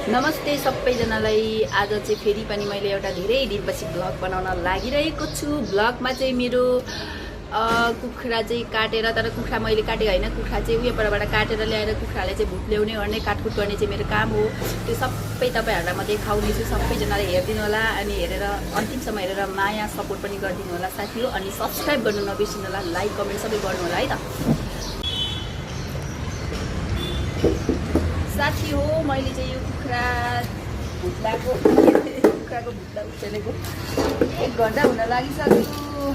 नमस्ते सबैजनालाई। आज चाहिँ फेरि पनि मैले एउटा धेरै दिनपछि भ्लग बनाउन लागिरहेको छु। भ्लगमा चाहिँ मेरो कुखुरा चाहिँ काटेर, तर कुखुरा मैले काटेको होइन, कुखुरा चाहिँ उयोबाट काटेर ल्याएर कुखुरालाई चाहिँ भुत ल्याउने गर्ने काटकुट गर्ने चाहिँ मेरो काम हो। त्यो सबै तपाईँहरूलाई म देखाउने छु। सबैजनाले हेरिदिनु होला अनि हेरेर अन्तिमसम्म हेरेर माया सपोर्ट पनि गरिदिनु होला साथी हो। अनि सब्सक्राइब गर्नु नबिर्सिनु होला, लाइक कमेन्ट सबै गर्नु होला है त साथी हो। मैले चाहिँ यो कुखुराको भुत्ला उखेलेको 1 घन्टा हुन लागिसक्यो।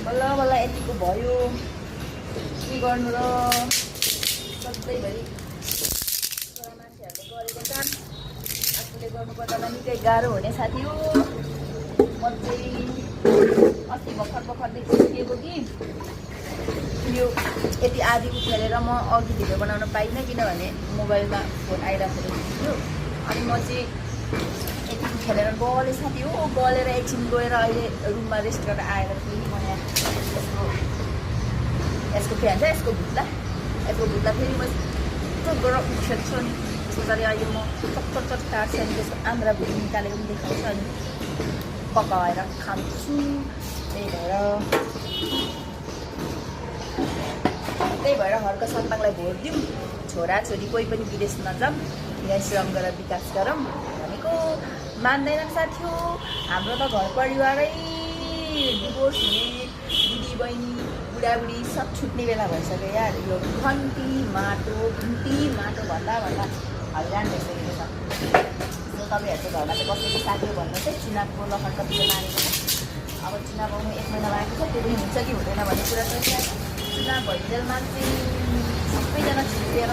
बल्ल बल्ल यतिको भयो। के गर्नु र सधैँभरि मान्छेहरूले गरेको काम आफूले गर्नुपर्दा निकै गाह्रो हुने साथी हो। म चाहिँ अस्ति भर्खरदेखि सिकेको कि यो यति आधी उखेलेर म अघि भिडियो बनाउन पाइनँ, किनभने मोबाइलमा फोन आइरहेको थियो। अनि म चाहिँ यति उखेलेर गलेँ साथी हो। गलेर एकछिन गएर अहिले रुममा रेस्ट गरेर आएर फेरि म यसको के भन्छ, यसको भुत्ला फेरि म यस्तो गरेर उखेल्छु। अनि त्यसको गरी अहिले म चट काट्छु अनि त्यसको आन्द्रा भुँडी निकालेको पनि देखाउँछु अनि पकाएर खान्छु। त्यही भएर हर्क सन्ताङलाई भोट दिउँ, छोराछोरी कोही पनि विदेश नजाऊँ, यहाँ श्रम गरेर विकास गरौँ भनेको मान्दैनन् साथी हो। हाम्रो त घर परिवारै डिभोर्स हुने, दिदी बहिनी बुढाबुढी सब छुट्ने बेला भइसक्यो यार। यो घन्टी माटो भन्दा हैरान भइसकेको छ। तपाईँहरूको घरमा चाहिँ कसैको साथी हो भन्दा चाहिँ चुनावको लखर कतिको मारेको छ। अब चुनाव आउनु 1 महिना बाँकी छ, त्यो पनि हुन्छ कि हुँदैन भन्ने कुरा चाहिँ चुनाव भइन्जेलमा चाहिँ सबैजना छुटेर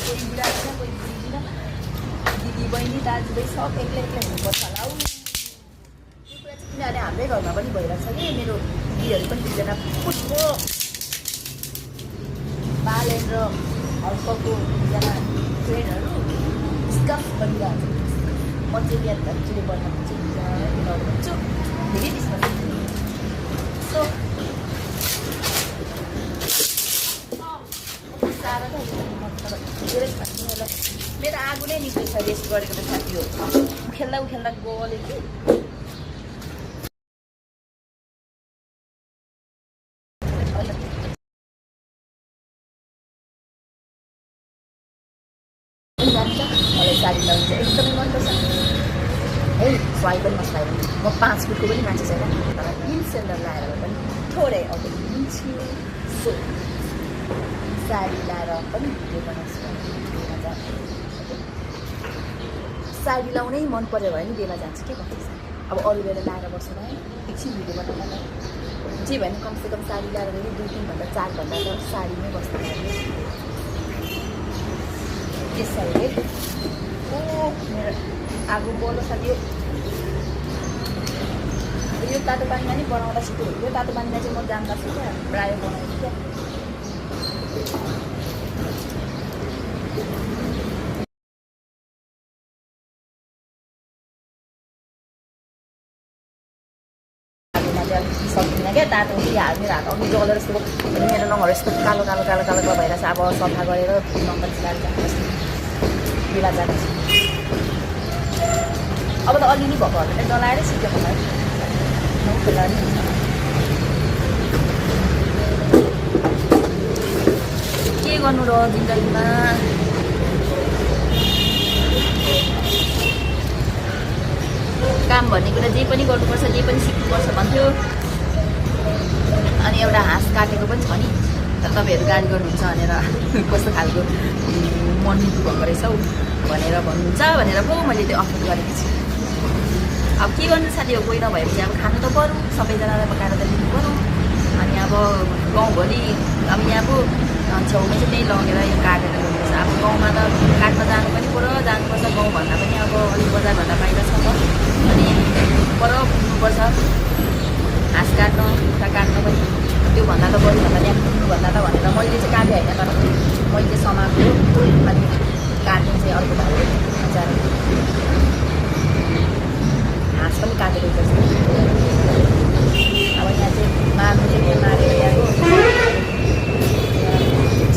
कोही बुढा छैन, कोही बुढी छैन, दिदी बहिनी दाजुभाइ सब एक्लै हुनुपर्छ होला हौ। त्यो कुरा चाहिँ किनभने हाम्रै घरमा पनि भइरहेको छ कि। मेरो दिदीहरू पनि 2जना पुष्पो बालेन र हर्कको 2जना फ्रेन्डहरू स्कफ बनिरहेको छ। म चाहिँ बिहान धन्चुले बन्न भन्छु, भन्छु फेरि त्यसमा सो मेरो आगो नै निस्केको छ रेस्ट गरेको त साथी हो। उखेल्दा गल्यो कि मलाई साडी लगाउनु चाहिँ एकदमै मनपर्छ है। स्वाई पनि नस्वाई पनि म 5 फुटको पनि मान्छे छैन, तर हिल सेन्डल लगाएर पनि थोरै अघि हिँड्छु। सो साडी लाएर पनि भिडियो बनाउँछु। साडी लाउनै मन पऱ्यो भने नि बेला जान्छु के भन्दैछ। अब अरू बेला लाएर बस्नु है, एकछिन भिडियो बनाउँदा जे भने कमसेकम साडी लाएर पनि 2-3 घन्टा 4 घन्टा त साडीमै बस्नु लाग्यो। त्यसैले मेरो आगो बल्ल साथी हो। यो तातो पानीमा नि बनाउँदा छिटो हुन्थ्यो। तातो पानीमा चाहिँ म जान्दछु क्या, प्रायः बनाउँछु क्या। सक्दिनँ क्या, तातो मेरो हात अघि जलेर यस्तो मेरो नङहरू यस्तो कालो भइरहेछ। अब सफा गरेर नम्बर चिलाएर जानुपर्छ, बेला जानुपर्छ। अब त अलिअलि भएकोहरूले जलाएरै सिक्यो मलाई नौखेला नि। के गर्नु र जिन्दगीमा काम भन्ने कुरा जे पनि गर्नुपर्छ, जे पनि सिक्नुपर्छ भन्थ्यो। अनि एउटा हाँस काटेको पनि छ नि, तर तपाईँहरू गाली गर्नुहुन्छ भनेर कस्तो खालको मनमुटु भएको रहेछ हौ भनेर भन्नुहुन्छ भनेर पो मैले त्यो अफोर्ड गरेको छु। अब के गर्नु साथी हो, कोही नभएपछि अब खानु त पऱ्यो, सबैजनालाई पकाएर त दिनु पऱ्यो। अनि अब गाउँभरि अब यहाँ पो छेउमा चाहिँ त्यही लगेर यो काटेर ल्याउनुपर्छ। अब गाउँमा त काट्न जानुपर्छ, गाउँभन्दा पनि अब अलिक बजारभन्दा बाहिर छ त। अनि पर पुग्नुपर्छ हाँस काट्न, कुखुरा काट्न पनि। त्योभन्दा त बरूभन्दा त्यहाँ पुग्नुभन्दा त भनेर मैले चाहिँ काटेँ होइन, तर मैले समाएको अनि काट्ने चाहिँ अर्को भाइ हजार हाँस पनि काटेको हुन्छ। अब यहाँ चाहिँ मार्नु चाहिँ मारेर ल्याएको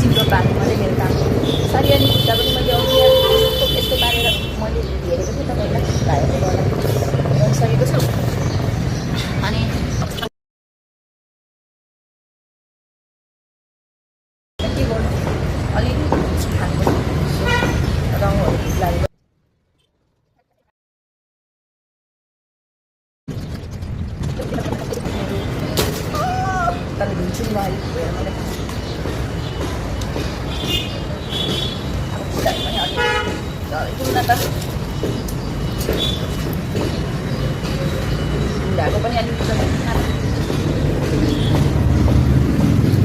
चिम्रो पार्नु मात्रै मेरो काम हो। सारी अनि खुट्टा पनि मैले अघि यस्तो न त बुढाको पनि अलिक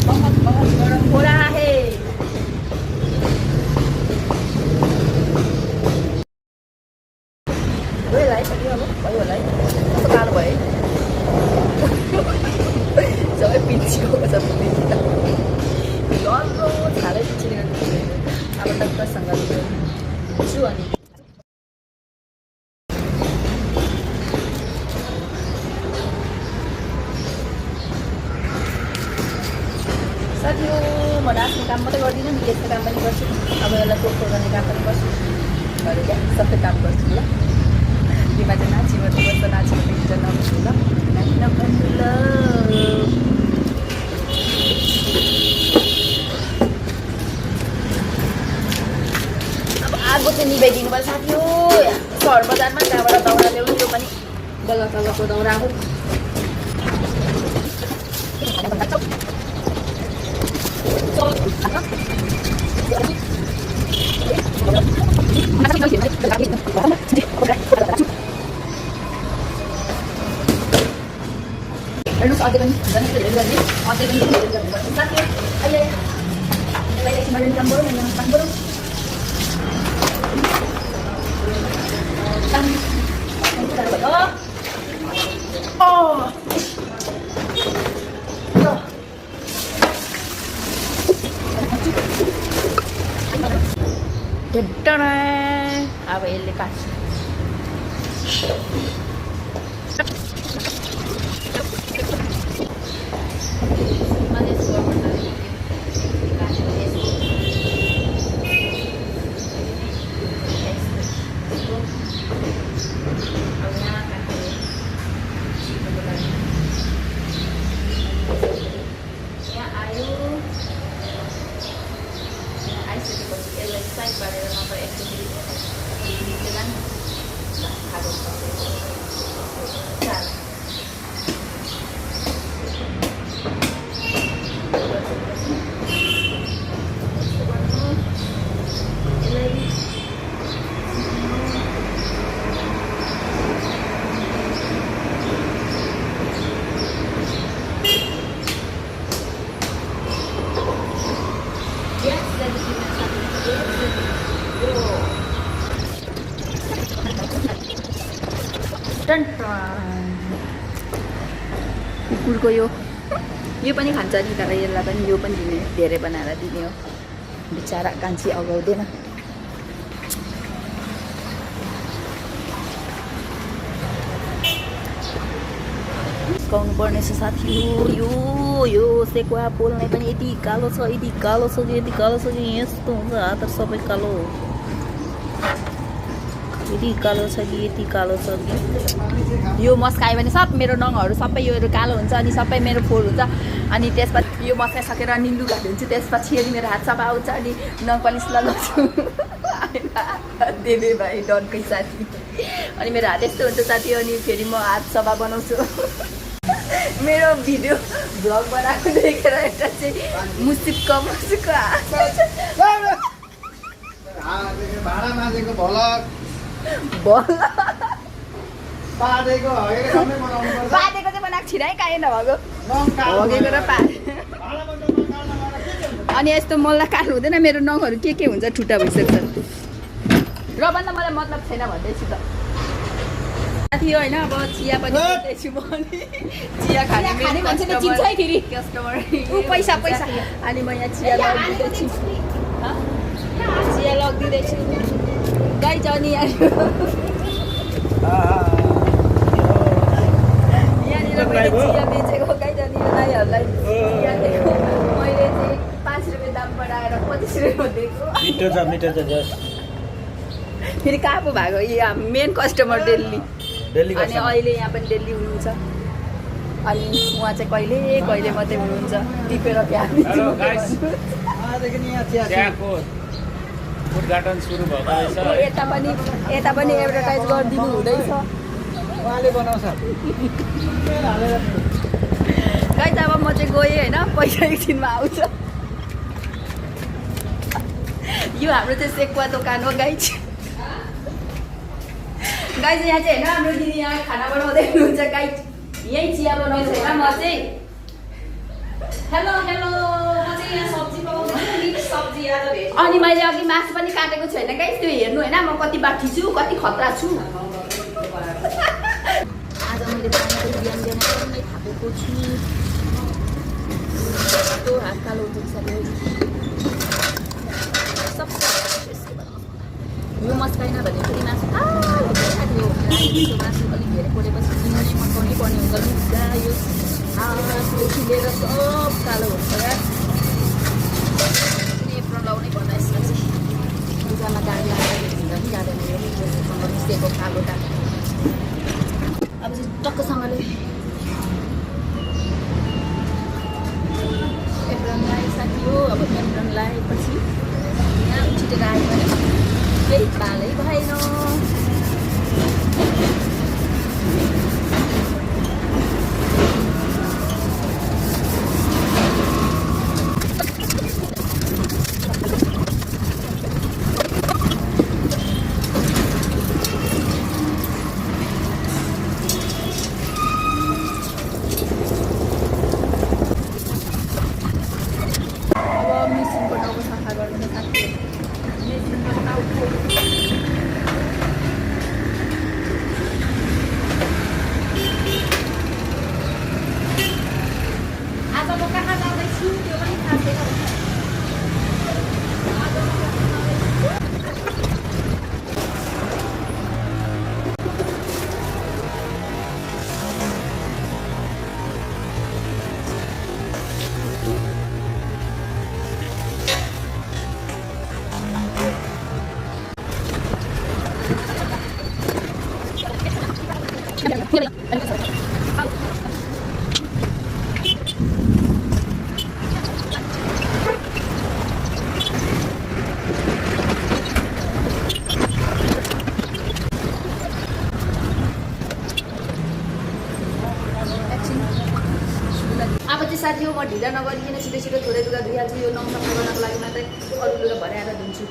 बहुत गरम हो रहा है भयो होला है सक्यो अब भयो होला है कस्तो कालो भयो सबै पिच्छियो सब डल्लो छालै पछि अब डक्टरसँग छु अनि साथी हो म आफ्नो काम मात्रै गर्दिनँ निलेशको काम पनि गर्छु अब यसलाई तोडफोड गर्ने काम पनि गर्छु गरेर क्या सबै काम गर्छु ल तिमीमा चाहिँ नाची मात्रै नाची मात्रै नबुझ्नु ल नाची नभन्नु ल आगो चाहिँ निभाइदिनु पर्छ साथी हो सहर बजारमा त्यहाँबाट दाउरा ल्याउनु यो पनि बल्ल तल्लको दाउरा हो हेर्नुहोस् अझै पनि अझै पनि साथी अहिले एकछिन काम गरौँ काम गरौँ अब यसले काट्छ कुकुरको यो पनि खान्छ नि तर यसलाई पनि यो पनि दिने धेरै बनाएर दिने हो बिचरा कान्छी अगाउँदैन सिकाउनु पर्ने छ साथी यो सेकुवा पोल्ने पनि यति कालो छ कि यस्तो हुन्छ हात सबै कालो यति कालो छ कि यो मस्कायो भने सब मेरो नङहरू सबै यो कालो हुन्छ अनि सबै मेरो फोहोर हुन्छ अनि त्यसपछि यो मस्काइसकेर अनि लुगा धुन्छु त्यसपछि अनि मेरो हात सफा आउँछ अनि नङ पलिस लगाउँछु देवे भाइ डनकै साथी अनि मेरो हात यस्तो हुन्छ साथी अनि फेरि म हात सफा बनाउँछु मेरो भिडियो भ्लग बनाएको देखेर एउटा चाहिँ मुसिक्क बाँधेको चाहिँ बनाएको छिन है काहीँ नभएको हगेको र अनि यस्तो मल्ला काट्नु हुँदैन मेरो नङहरू के हुन्छ ठुटा भइसक्छ र भन्दा मलाई मतलब छैन भन्दैछु त साथी होइन अब चिया पनि दिँदैछु म अनि चिया खाने कस्टमर पैसा अनि म यहाँ चिया लगिदिँदैछु गाई जाने यहाँनिर मैले चिया बेचेको गाई जाने दाइहरूलाई चिया दिएको मैले चाहिँ 5 रुपियाँ दाम बढाएर 25 रुपियाँ दिएको फेरि कहाँ पो भएको यहाँ मेन कस्टमर डेली अनि अहिले यहाँ पनि डेली हुनुहुन्छ अनि उहाँ चाहिँ कहिले मात्रै हुनुहुन्छ टिपेर उद्घाटन सुरु भएको रहेछ यता पनि एडभर्टाइज गरिदिनु हुँदैछ उहाँले बनाउँछ गाइस अब म चाहिँ गएँ होइन पैसा एकछिनमा आउँछ यो हाम्रो चाहिँ सेकुवा दोकान हो गाइस गाइज यहाँ चाहिँ होइन हाम्रो दिदी यहाँ खाना बनाउँदै हुनुहुन्छ गाइज यही चिया बनाउँछ होइन म चाहिँ हेलो हेलो म चाहिँ यहाँ सब्जी पकाउँदैछु मिक्स सब्जी आज भेज अनि मैले अघि मासु पनि काटेको छैन गाइज त्यो हेर्नु होइन म कति बाठी छु कति खतरा छु आज मैले बनाएको व्यञ्जन पनि थापेको छु त्यो हात कालो हुन्छ यो मस्काइन भने फेरि मासु त्यो राईको मासु अलिक धेरै परेपछि किन्नै मस्काउनै पर्ने हुन्छ लुगा यो हातले खिलेर सब कालो हुन्छ क्या एप्रोन लाउनै पर्छ यसमा चाहिँ लुगामा दाग लागेर हिँड्दा पनि जाँदैन यो मिस्टेको कालो दाग अब चाहिँ टक्कसँगले एप्रोन लगाए साथी हो अब एप्रोन लगाएपछि यहाँ छिटेर आयो भने केही पालै भएन साथी हो म ढिला नगरिकन छिटो छिटो थोरै लुगा धुइहाल्छु यो नङ सफा गर्नको लागि मात्रै अरू लुगा भराएर धुन्छु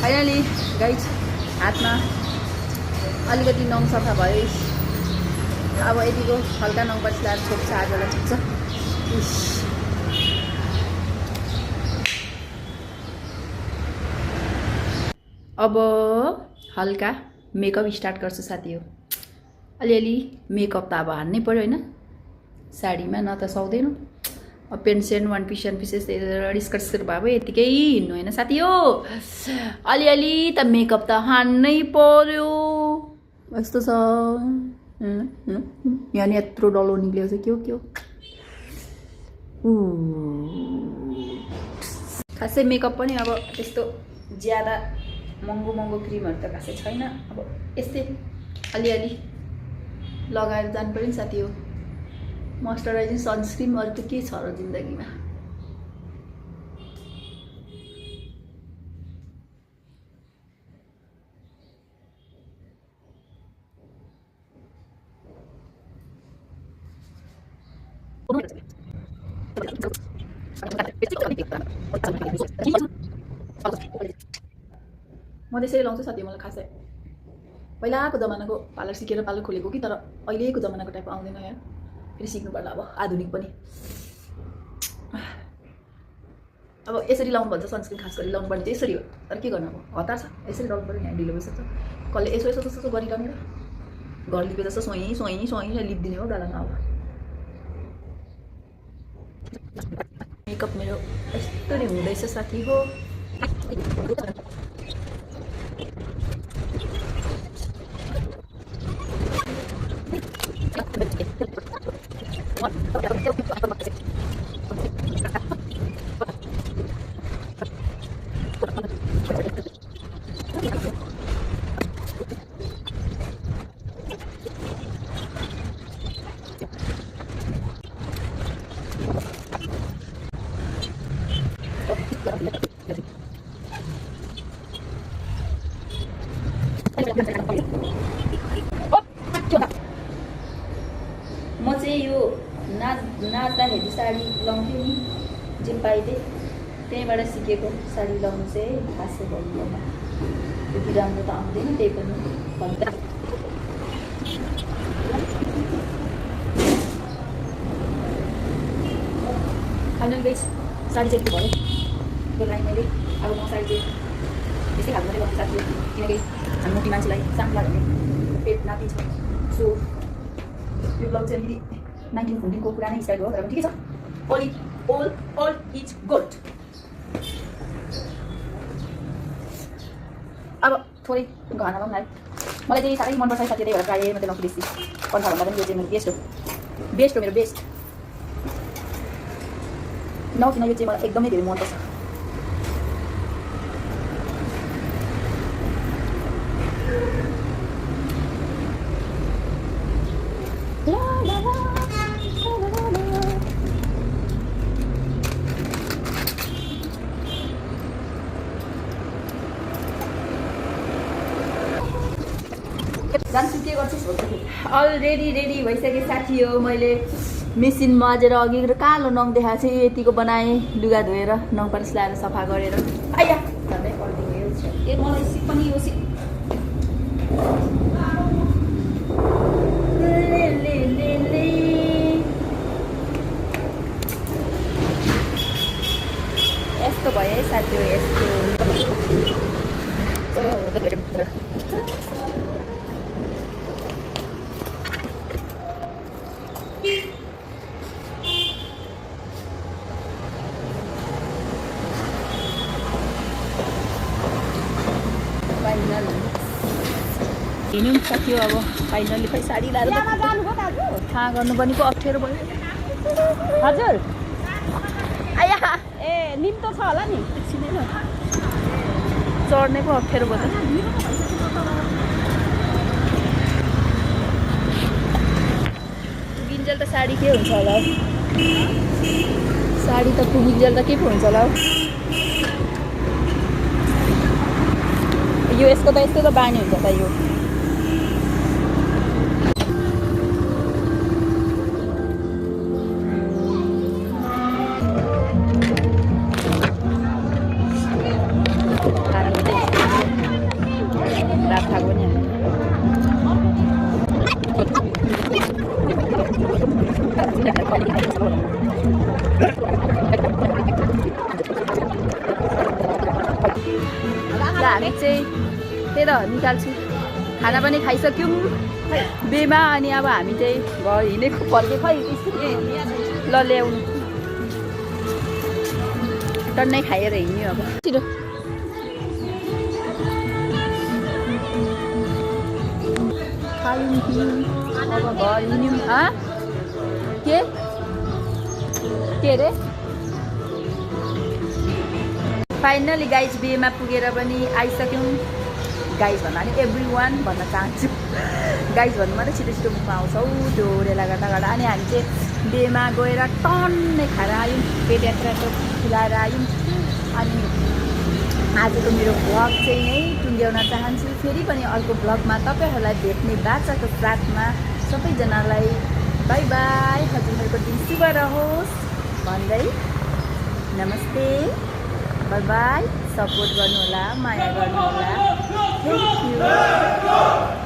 फाइनली गाइज हातमा अलिकति नङ सफा भयो अब यतिको हल्का नङ पछि लाएर छोप्छ आजलाई ठिक छ अब हल्का मेकअप स्टार्ट गर्छु साथी हो अलिअलि मेकअप त अब हान्नै पर्यो होइन साडीमा न त सक्दैन अब पेन्ट सेन्ट वान पिस स्कर्ट भए भयो यतिकै हिँड्नु होइन साथी हो अलिअलि त मेकअप त हान्नै पर्यो यस्तो छ यहाँ नि यत्रो डल्लो निक्लेको छ के हो खासै मेकअप पनि अब त्यस्तो ज्यादा महँगो क्रिमहरू त खासै छैन अब यस्तै अलिअलि लगाएर जानु पर्यो नि साथी हो मोइस्चराइजिङ सनस्क्रिन अरू त के छ र जिन्दगीमा म त्यसरी लाउँछु साथी मलाई खासै पहिलाको जमानाको पार्लर सिकेर पार्लर खोलेको कि तर अहिलेको जमानाको टाइप आउँदैन यार फेरि सिक्नु पर्ला अब आधुनिक पनि अब यसरी लाउनु भन्छ सनस्क्रिन खास गरी लाउनु पर्ने चाहिँ यसरी हो तर के गर्नु अब हतार छ यसरी लाउनु पर्यो यहाँ ढिलो भइसक्छ कसले यसो गरिरहने र घर लिपे जस्तो सोही लिपिदिने हो गालामा अब मेकअप मेरो यस्तरी हुँदैछ साथी हो नाच्दाखेरि साडी लाउँथ्यो नि जे पाइदिएँ त्यहीँबाट सिकेको साडी लाउनु चाहिँ खासै भन्नुमा त्यति राम्रो त आउँदैन त्यही पनि भन्दा फाइनल बेच साडी चाहिँ भयो त्यो लागि मैले अब म साडी चाहिँ त्यस्तै खालको मात्रै गर्नु साथी किनकि हामी मोटी मान्छेलाई सानो लाग्यो भने पेट नापिन्छ सो यो ब्लग चाहिँ अलिकति 1914 को पुरानै स्टाइल हो तर पनि ठिकै छ all is good अब थोरै घरमा लाउँ है मलाई चाहिँ साह्रै मनपर्छ साथी त्यही भएर प्रायः मात्रै लाउँछु बेसी कन्ठाभन्दा पनि यो चाहिँ मेरो बेस्ट हो मेरो बेस्ट नकिन यो चाहिँ मलाई एकदमै धेरै मनपर्छ जान्छु के गर्छु अलरेडी रेडी भइसके साथी हो मैले मेसिन माझेर अघि कालो नङ देखाएको चाहिँ यतिको बनाएँ लुगा धोएर नङ पालिस लगाएर सफा गरेर आइया झन्डै पल्टियो ए मलाई सिप पनि यो सिप यस्तो भयो है साथी हो यस्तो हिँड्यौँ सक्यो अब फाइनली खै साडी लाएर थाहा गर्नु पनि पो अप्ठ्यारो भयो हजुर आया ए निम त छ होला नि चढ्नै पो अप्ठ्यारो भयो पुगिन्जेल त साडी के हुन्छ होला हौ साडी त पुगिन्जेल त के पो हुन्छ होला हौ यो यसको त यस्तो त बानी हुन्छ त यो हामी चाहिँ त्यही त निकाल्छु खाना पनि खाइसक्यौँ बेमा अनि अब हामी चाहिँ घर हिँडेको फर्के खै ल ल्याउनु टन्नै खाएर हिँड्यो अब छिटो खायौँ अब घर हिँड्यौँ के अरे फाइनली गाइज बिहेमा पुगेर पनि आइसक्यौँ गाइज भन्दा पनि एभ्री वान भन्न चाहन्छु गाइज भन्नु मात्रै छिटो छिटो मुखमा आउँछौ त्यो रेला गर्दा गर्दा अनि हामी चाहिँ बिहेमा गएर टन्नै खाएर आयौँ पेट यात्रा खुलाएर आयौँ अनि आजको मेरो भ्लग चाहिँ यहीँ टुङ्ग्याउन चाहन्छु फेरि पनि अर्को भ्लगमा तपाईँहरूलाई भेट्ने बाचाको साथमा सबैजनालाई बाई बाई हजुरहरूको दिन शुभ रहोस् भन्दै नमस्ते बाई बाई सपोर्ट गर्नुहोला माया गर्नुहोला थ्याङ्क यू